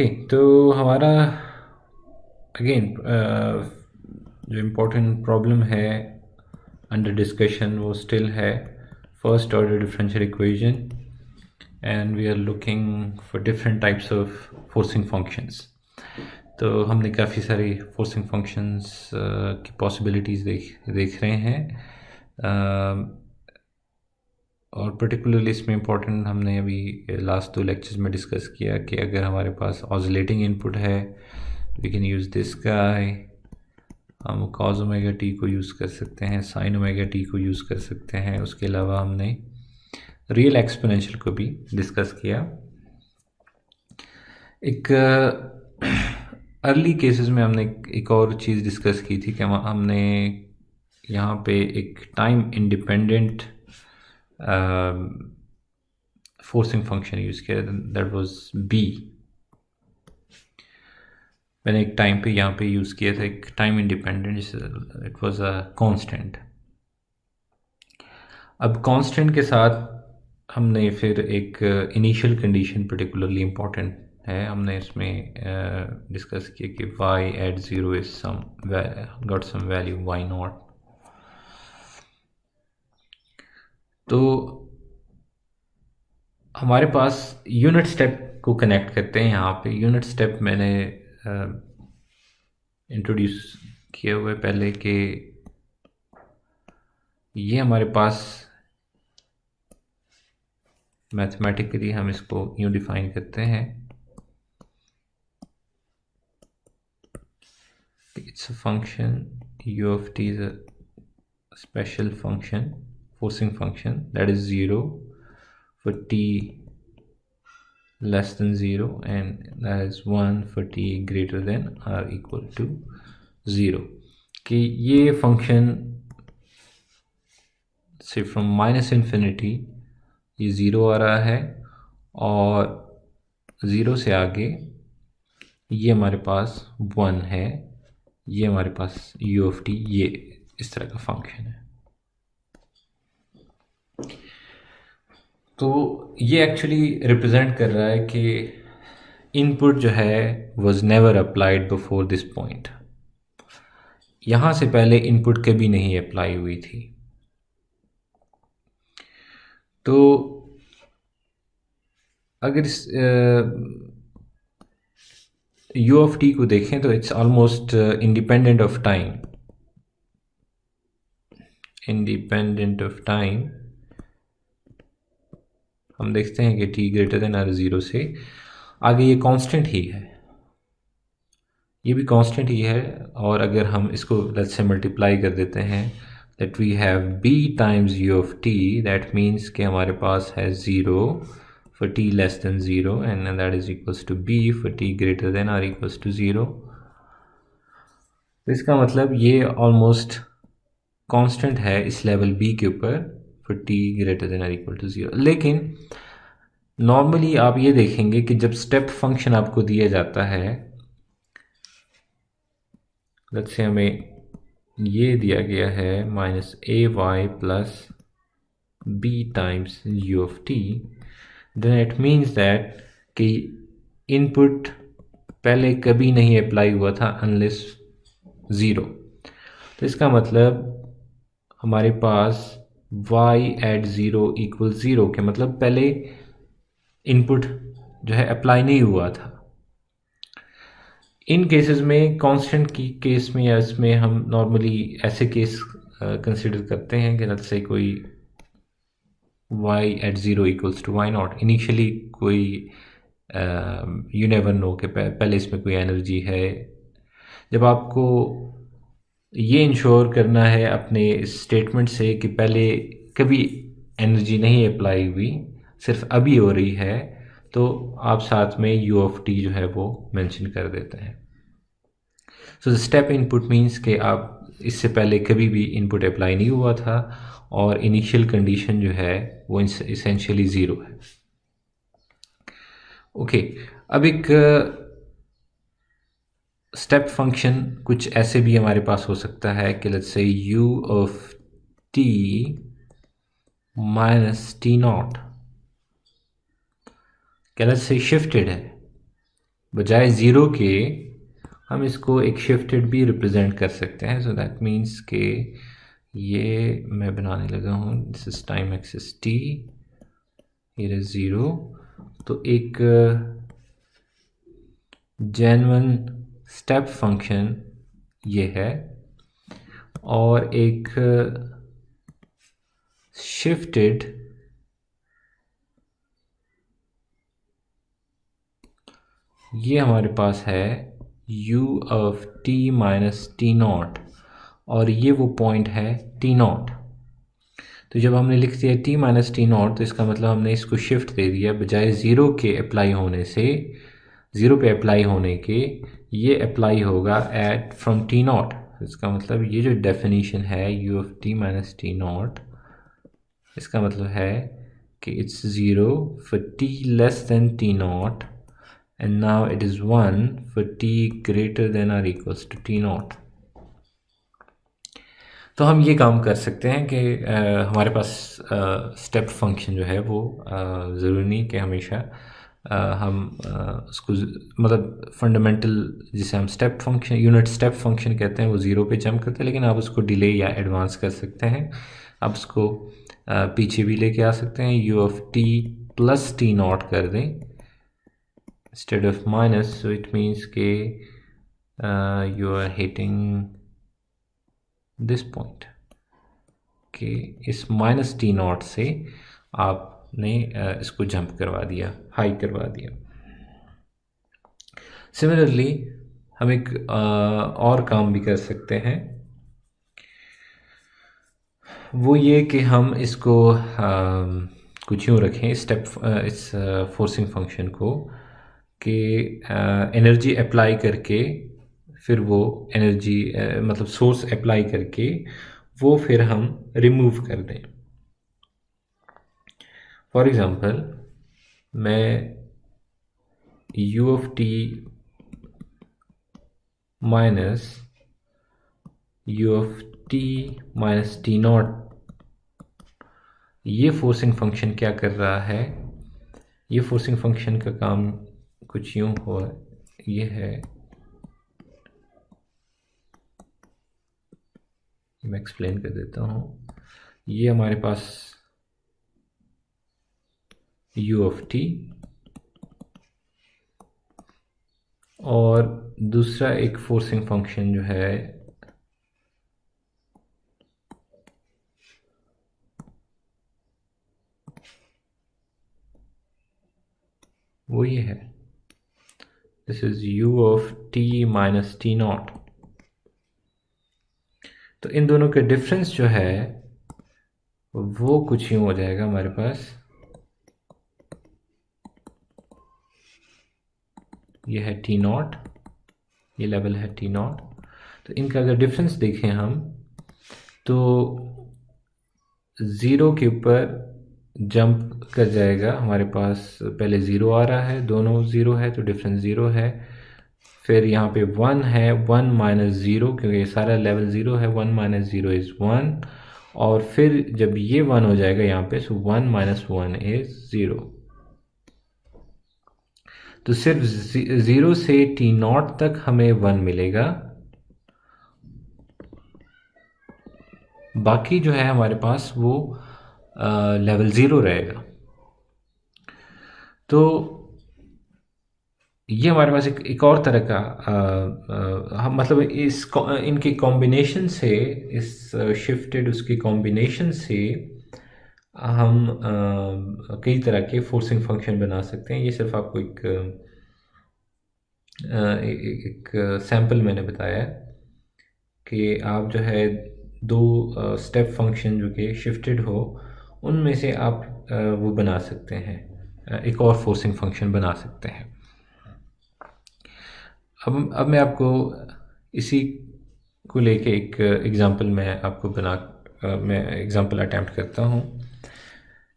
Okay, तो हमारा again जो इम्पोर्टेंट प्रॉब्लम है अंडर डिस्कशन वो स्टिल है first order differential equation, and we are looking for different types of forcing functions. तो हमने काफ़ी सारी फोर्सिंग फंक्शंस की पॉसिबिलिटीज़ देख रहे हैं, और पर्टिकुलरली इसमें इम्पोर्टेंट हमने अभी लास्ट 2 लेक्चर्स में डिस्कस किया कि अगर हमारे पास ऑसिलेटिंग इनपुट है we can use this guy, हम कॉस ओमेगा टी को यूज़ कर सकते हैं, साइन ओमेगा टी को यूज़ कर सकते हैं। उसके अलावा हमने रियल एक्सपोनेंशियल को भी डिस्कस किया। एक अर्ली केसेस में हमने एक और चीज़ डिस्कस की थी कि हमने यहाँ पे एक time independent forcing function use किया, दैट वाज बी। मैंने एक टाइम पे यहाँ पे यूज़ किया था एक time independent, it was a constant. अब कांस्टेंट के साथ हमने फिर एक इनिशियल कंडीशन पर्टिकुलरली इम्पोर्टेंट है, हमने इसमें डिस्कस किया कि y at 0 is some got some value y0। तो हमारे पास यूनिट स्टेप को कनेक्ट करते हैं। यहाँ पे यूनिट स्टेप मैंने इंट्रोड्यूस किया हुआ है पहले कि ये हमारे पास मैथमेटिकली हम इसको यूँ डिफाइन करते हैं, it's a function u of t is a special function, forcing function that is 0 for t less than 0 and that is 1 for t greater than or equal to 0। कि ये फंक्शन से from minus infinity ये 0 आ रहा है और 0 से आगे ये हमारे पास 1 है, ये हमारे पास u ऑफ t ये इस तरह का फंक्शन है। तो ये एक्चुअली रिप्रेजेंट कर रहा है कि इनपुट जो है was never applied before this point, यहाँ से पहले इनपुट कभी नहीं अप्लाई हुई थी। तो अगर इस u ऑफ t को देखें तो it's almost independent of time, independent of time. हम देखते हैं कि t ग्रेटर देन आर 0 से आगे ये कांस्टेंट ही है, ये भी कांस्टेंट ही है। और अगर हम इसको लेट्स से मल्टीप्लाई कर देते हैं that we have b times u of t, that means कि हमारे पास है 0 for t less than 0 and that is equals to b for t greater than or equals to 0। तो इसका मतलब ये ऑलमोस्ट कांस्टेंट है इस लेवल b के ऊपर for t greater than or equal to 0। लेकिन नॉर्मली आप ये देखेंगे कि जब स्टेप फंक्शन आपको दिया जाता है, लेट्स से हमें ये दिया गया है minus a y plus b times u of t, then it means that कि इनपुट पहले कभी नहीं अप्लाई हुआ था अनलेस 0। तो इसका मतलब हमारे पास y एट 0 इक्वल 0 के मतलब पहले इनपुट जो है अप्लाई नहीं हुआ था। इन केसेस में कांस्टेंट की केस में या इसमें हम नॉर्मली ऐसे केस कंसिडर करते हैं कि लेट्स से कोई y at 0 equals to y0। Initially कोई यू नेवर नो कि पहले इसमें कोई एनर्जी है। जब आपको ये इंश्योर करना है अपने स्टेटमेंट से कि पहले कभी एनर्जी नहीं अप्लाई हुई, सिर्फ अभी हो रही है, तो आप साथ में u ऑफ t जो है वो मेंशन कर देते हैं। सो स्टेप इनपुट मीन्स कि आप इससे पहले कभी भी इनपुट अप्लाई नहीं हुआ था और इनिशियल कंडीशन जो है वो इसेंशियली 0 है। ओके, अब एक स्टेप फंक्शन कुछ ऐसे भी हमारे पास हो सकता है कि let's say u of t minus t not, क्या लेट्स से शिफ्टेड है। बजाय ज़ीरो के हम इसको एक शिफ्टेड भी रिप्रेजेंट कर सकते हैं। सो दैट मीन्स के ये मैं बनाने लगा हूँ, this is time axis t, here is 0। तो एक जेन्युइन स्टेप फंक्शन ये है, और एक शिफ्टेड ये हमारे पास है u of t minus T not, और ये वो पॉइंट है t नॉट। तो जब हमने लिख दिया t माइनस टी नॉट, तो इसका मतलब हमने इसको शिफ्ट दे दिया, बजाय ज़ीरो के अप्लाई होने से, ज़ीरो पे अप्लाई होने के ये अप्लाई होगा एट फ्रॉम टी नॉट। इसका मतलब ये जो डेफिनेशन है u of t minus T not, इसका मतलब है कि it's zero for t less than T not, and now it is 1 for t greater than or equals to t naught। तो हम ये काम कर सकते हैं कि हमारे पास स्टेप फंक्शन जो है वो ज़रूरी नहीं कि हमेशा हम उसको मतलब फंडामेंटल जिसे हम step function, unit step function कहते हैं, वो ज़ीरो पे जंप करते हैं, लेकिन आप उसको डिले या एडवांस कर सकते हैं। आप उसको पीछे भी लेके आ सकते हैं, u of t plus T not कर दें instead of minus, so it means के you are hitting this point कि इस माइनस टी नॉट से आपने इसको जंप करवा दिया, हाई करवा दिया। सिमिलरली हम एक और काम भी कर सकते हैं, वो ये कि हम इसको कुछ यूँ रखें स्टेप इस फोर्सिंग फंक्शन को कि एनर्जी अप्लाई करके फिर वो एनर्जी मतलब सोर्स अप्लाई करके वो फिर हम रिमूव कर दें। फॉर एग्ज़ाम्पल मैं u of t minus u of t minus T not, ये फोर्सिंग फंक्शन क्या कर रहा है, ये फोर्सिंग फंक्शन का काम कुछ यूँ हो, ये है, मैं एक्सप्लेन कर देता हूँ। ये हमारे पास u ऑफ t, और दूसरा एक फोर्सिंग फंक्शन जो है वो ये है, this is u of t minus T not. तो इन दोनों के डिफरेंस जो है वो कुछ यूँ हो जाएगा हमारे पास, ये है टी नॉट, ये लेवल है टी नॉट। तो इनका अगर डिफरेंस देखें हम तो ज़ीरो के ऊपर जंप कर जाएगा, हमारे पास पहले ज़ीरो आ रहा है, दोनों ज़ीरो है तो डिफरेंस ज़ीरो है, फिर यहाँ पे 1 है, 1 माइनस ज़ीरो, क्योंकि ये सारा लेवल ज़ीरो है, 1 माइनस ज़ीरो इज़ 1, और फिर जब ये 1 हो जाएगा यहाँ पे, सो 1 माइनस 1 इज़ 0। तो सिर्फ ज़ीरो से टी नॉट तक हमें 1 मिलेगा, बाकी जो है हमारे पास वो लेवल ज़ीरो रहेगा। तो ये हमारे पास एक और तरह का हम मतलब इनके कॉम्बिनेशन से, इस शिफ्टेड उसके कॉम्बिनेशन से हम कई तरह के फोर्सिंग फंक्शन बना सकते हैं। ये सिर्फ आपको एक सैम्पल मैंने बताया कि आप जो है दो स्टेप फंक्शन जो कि शिफ्टेड हो, उनमें से आप वो बना सकते हैं, एक और फोर्सिंग फंक्शन बना सकते हैं। अब मैं आपको इसी को लेके एक एग्ज़ाम्पल मैं एग्ज़ाम्पल अटैम्प्ट करता हूँ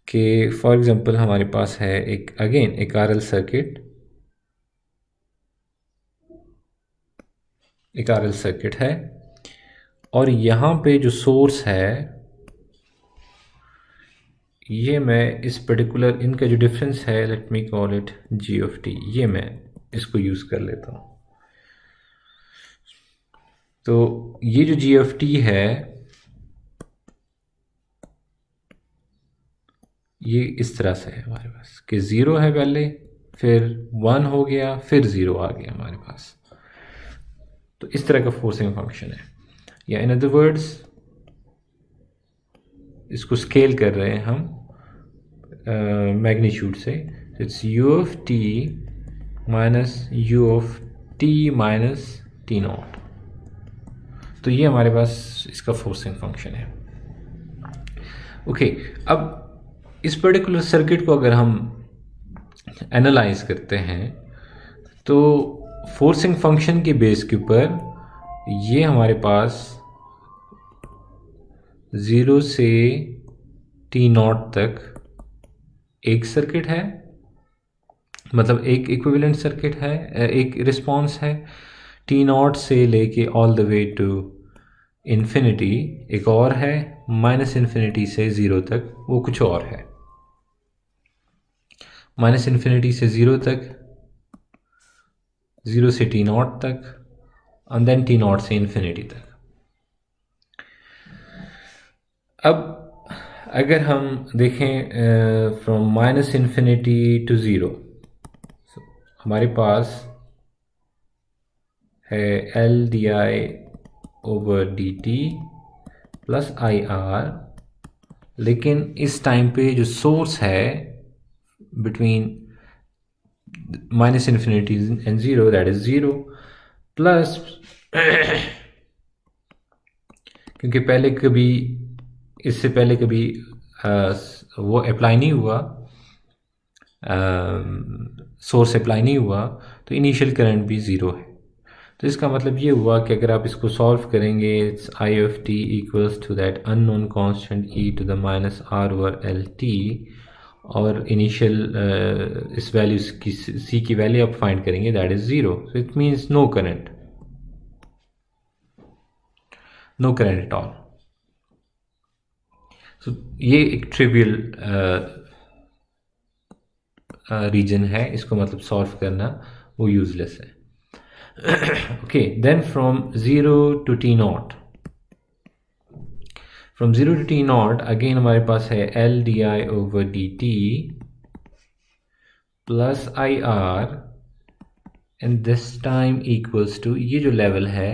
कि फॉर एग्ज़ाम्पल हमारे पास है एक आरएल सर्किट है, और यहाँ पे जो सोर्स है, ये मैं इस पर्टिकुलर इनका जो डिफरेंस है, let me call it g of t, ये मैं इसको यूज़ कर लेता हूँ। तो ये जो GFT है ये इस तरह से है हमारे पास कि 0 है पहले, फिर 1 हो गया, फिर 0 आ गया हमारे पास। तो इस तरह का फोर्सिंग फंक्शन है, या इन अदर वर्ड्स इसको स्केल कर रहे हैं हम मैग्नीट्यूड से। It's u of t minus u of t minus t not. तो ये हमारे पास इसका फोर्सिंग फंक्शन है। ओके, अब इस पर्टिकुलर सर्किट को अगर हम एनालाइज करते हैं तो फोर्सिंग फंक्शन के बेस के ऊपर ये हमारे पास 0 से t नॉट तक एक सर्किट है, मतलब एक इक्विवेलेंट सर्किट है, एक रिस्पॉन्स है। t नॉट से लेके all the way to infinity एक और है, माइनस इन्फिनिटी से 0 तक वो कुछ और है। माइनस इन्फिनिटी से 0 तक, 0 से t नॉट तक, एंड देन t नॉट से इन्फिनिटी तक। अब अगर हम देखें फ्रॉम माइनस इन्फिनिटी टू 0, हमारे पास है L D I over D T plus I R, लेकिन इस टाइम पे जो सोर्स है between minus infinity and 0 that is 0 plus क्योंकि पहले कभी इससे पहले कभी वो अप्लाई नहीं हुआ, सोर्स अप्लाई नहीं हुआ, तो इनिशियल करंट भी 0 है। तो इसका मतलब ये हुआ कि अगर आप इसको सॉल्व करेंगे, it's I of T equals to that unknown constant E to the minus R over L T, और इनिशियल इस वैल्यू की सी की वैल्यू आप फाइंड करेंगे that is 0। So it means no current, no current at all. So ये एक trivial reason है, इसको मतलब सॉल्व करना वो यूजलेस है। okay, then from 0 to t naught, from 0 to t naught again हमारे पास है L di over dt plus IR and this time equals to ये जो लेवल है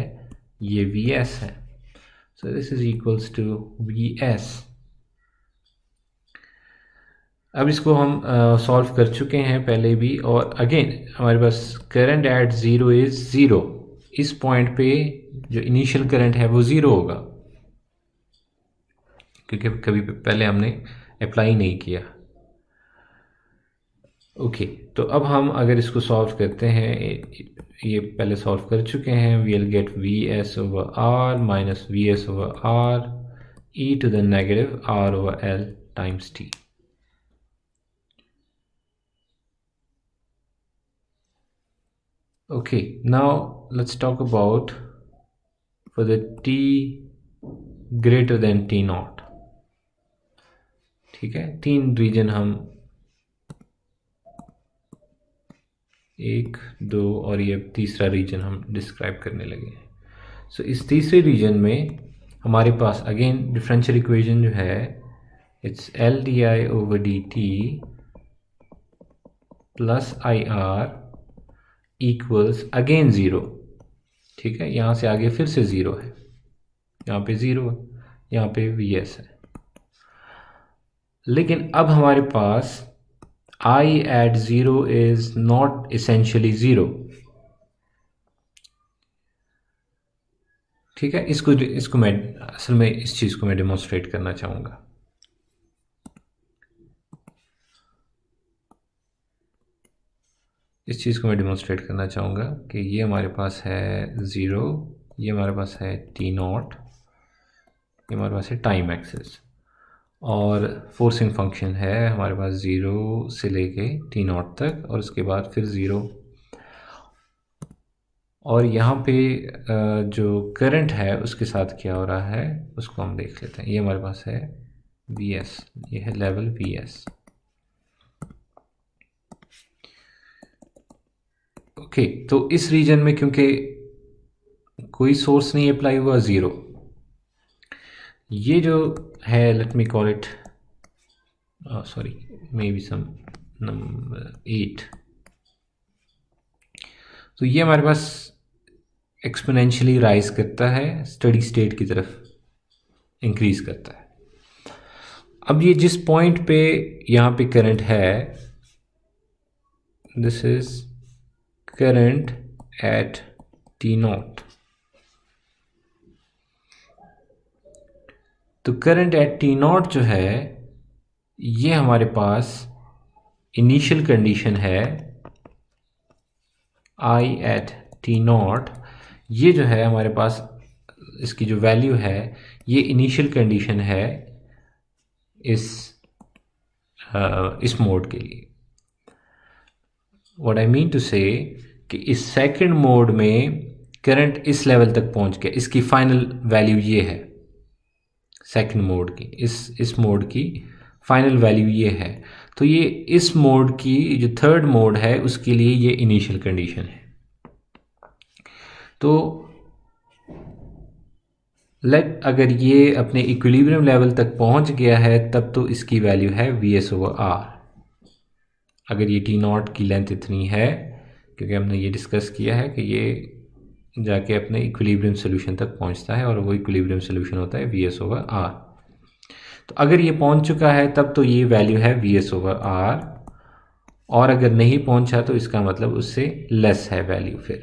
ये Vs है, so this is equals to Vs। अब इसको हम सॉल्व कर चुके हैं पहले भी, और अगेन हमारे पास करंट एट 0 इज 0। इस पॉइंट पे जो इनिशियल करंट है वो 0 होगा, क्योंकि कभी पहले हमने अप्लाई नहीं किया। ओके, तो अब हम अगर इसको सॉल्व करते हैं, ये पहले सॉल्व कर चुके हैं, we will get v s over r minus v s over r e to the negative r over l times t. Okay, now let's talk about for the t greater than t naught। ठीक है, तीन reason हम 1, 2 और ये तीसरा reason हम describe करने लगे हैं। सो इस तीसरे रीजन में हमारे पास अगेन डिफरेंशियल इक्वेशन जो है it's L D I over D T plus I R equals again 0। ठीक है, यहाँ से आगे फिर से 0 है, यहाँ पे 0 है, यहाँ पे Vs है। लेकिन अब हमारे पास I at 0 is not essentially 0। ठीक है, इसको मैं असल में इस चीज़ को मैं डेमोन्स्ट्रेट करना चाहूँगा। इस चीज़ को मैं डेमोन्स्ट्रेट करना चाहूँगा कि ये हमारे पास है 0, ये हमारे पास है t नॉट, ये हमारे पास है टाइम एक्सिस, और फोर्सिंग फंक्शन है हमारे पास 0 से लेके t नॉट तक, और उसके बाद फिर 0। और यहाँ पे जो करंट है उसके साथ क्या हो रहा है उसको हम देख लेते हैं। ये हमारे पास है Vs, ये है लेवल Vs। ओके, तो इस रीजन में क्योंकि कोई सोर्स नहीं अप्लाई हुआ, ज़ीरो, ये जो है let me call it sorry maybe some number 8, तो ये हमारे पास एक्सपोनेंशियली राइज करता है, स्टडी स्टेट की तरफ इंक्रीज करता है। अब ये जिस पॉइंट पे यहाँ पे करंट है, this is current at T not, तो करंट एट टी नॉट जो है ये हमारे पास इनिशियल कंडीशन है, आई एट टी नॉट, ये जो है हमारे पास इसकी जो वैल्यू है ये इनिशियल कंडीशन है इस मोड के लिए। व्हाट आई मीन टू से कि इस सेकंड मोड में करंट इस लेवल तक पहुंच गया, इसकी फाइनल वैल्यू ये है सेकंड मोड की, इस मोड की फाइनल वैल्यू ये है। तो ये इस मोड की जो थर्ड मोड है उसके लिए ये इनिशियल कंडीशन है। तो अगर ये अपने इक्विलिब्रियम लेवल तक पहुंच गया है तब तो इसकी वैल्यू है Vs/R। अगर ये टी नॉट की लेंथ इतनी है, क्योंकि हमने ये डिस्कस किया है कि ये जाके अपने इक्विलिब्रियम सोल्यूशन तक पहुंचता है और वो इक्विलिब्रियम सोल्यूशन होता है Vs/R। तो अगर ये पहुंच चुका है तब तो ये वैल्यू है Vs/R, और अगर नहीं पहुंचा तो इसका मतलब उससे लेस है वैल्यू फिर।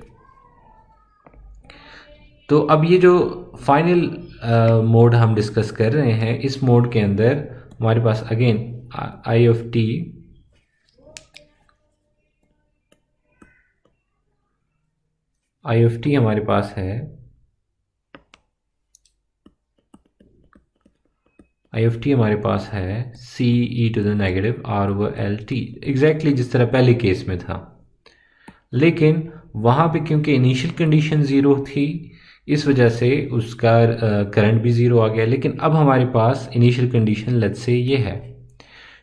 तो अब ये जो फाइनल मोड हम डिस्कस कर रहे हैं, इस मोड के अंदर हमारे पास अगेन आई ऑफ टी हमारे पास है, आई ऑफ टी हमारे पास है Ce⁻⁻R/LT, एग्जैक्टली जिस तरह पहले केस में था। लेकिन वहाँ पे क्योंकि इनिशियल कंडीशन ज़ीरो थी, इस वजह से उसका करंट भी ज़ीरो आ गया। लेकिन अब हमारे पास इनिशियल कंडीशन लेट्स से ये है,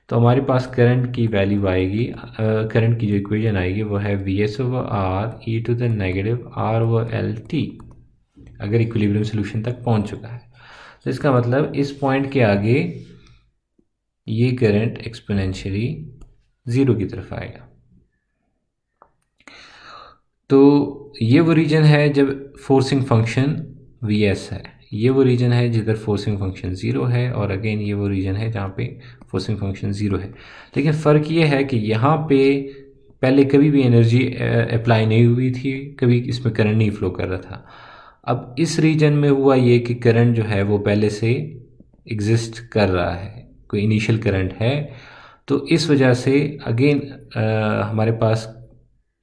तो हमारे पास करंट की वैल्यू आएगी, करंट की जो इक्वेशन आएगी वो है Vs/R e⁻⁻R/LT, अगर इक्विलिब्रियम सोल्यूशन तक पहुंच चुका है। तो इसका मतलब इस पॉइंट के आगे ये करंट एक्सपोनेंशियली ज़ीरो की तरफ आएगा। तो ये वो रीजन है जब फोर्सिंग फंक्शन Vs है, ये वो रीजन है जिधर फोर्सिंग फंक्शन ज़ीरो है, और अगेन ये वो रीजन है जहाँ पे फोर्सिंग फंक्शन ज़ीरो है। लेकिन फ़र्क ये है कि यहाँ पे पहले कभी भी एनर्जी अप्लाई नहीं हुई थी, कभी इसमें करंट नहीं फ्लो कर रहा था। अब इस रीजन में हुआ ये कि करंट जो है वो पहले से एग्जिस्ट कर रहा है, कोई इनिशियल करंट है। तो इस वजह से अगेन हमारे पास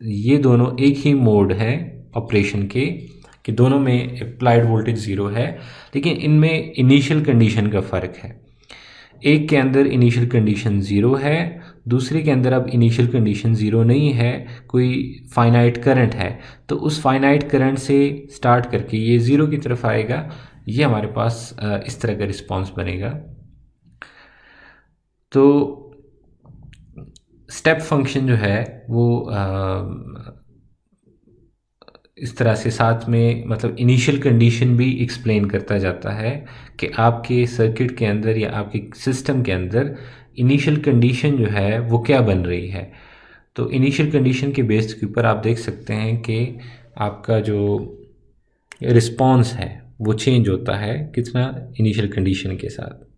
ये दोनों एक ही मोड है ऑपरेशन के, कि दोनों में अप्लाइड वोल्टेज ज़ीरो है, लेकिन इनमें इनिशियल कंडीशन का फ़र्क है। एक के अंदर इनिशियल कंडीशन ज़ीरो है, दूसरे के अंदर अब इनिशियल कंडीशन ज़ीरो नहीं है, कोई फाइनाइट करंट है। तो उस फाइनाइट करंट से स्टार्ट करके ये ज़ीरो की तरफ आएगा, ये हमारे पास इस तरह का रिस्पॉन्स बनेगा। तो स्टेप फंक्शन जो है वो इस तरह से साथ में मतलब इनिशियल कंडीशन भी एक्सप्लेन करता जाता है कि आपके सर्किट के अंदर या आपके सिस्टम के अंदर इनिशियल कंडीशन जो है वो क्या बन रही है। तो इनिशियल कंडीशन के बेस के ऊपर आप देख सकते हैं कि आपका जो रिस्पॉन्स है वो चेंज होता है कितना, इनिशियल कंडीशन के साथ।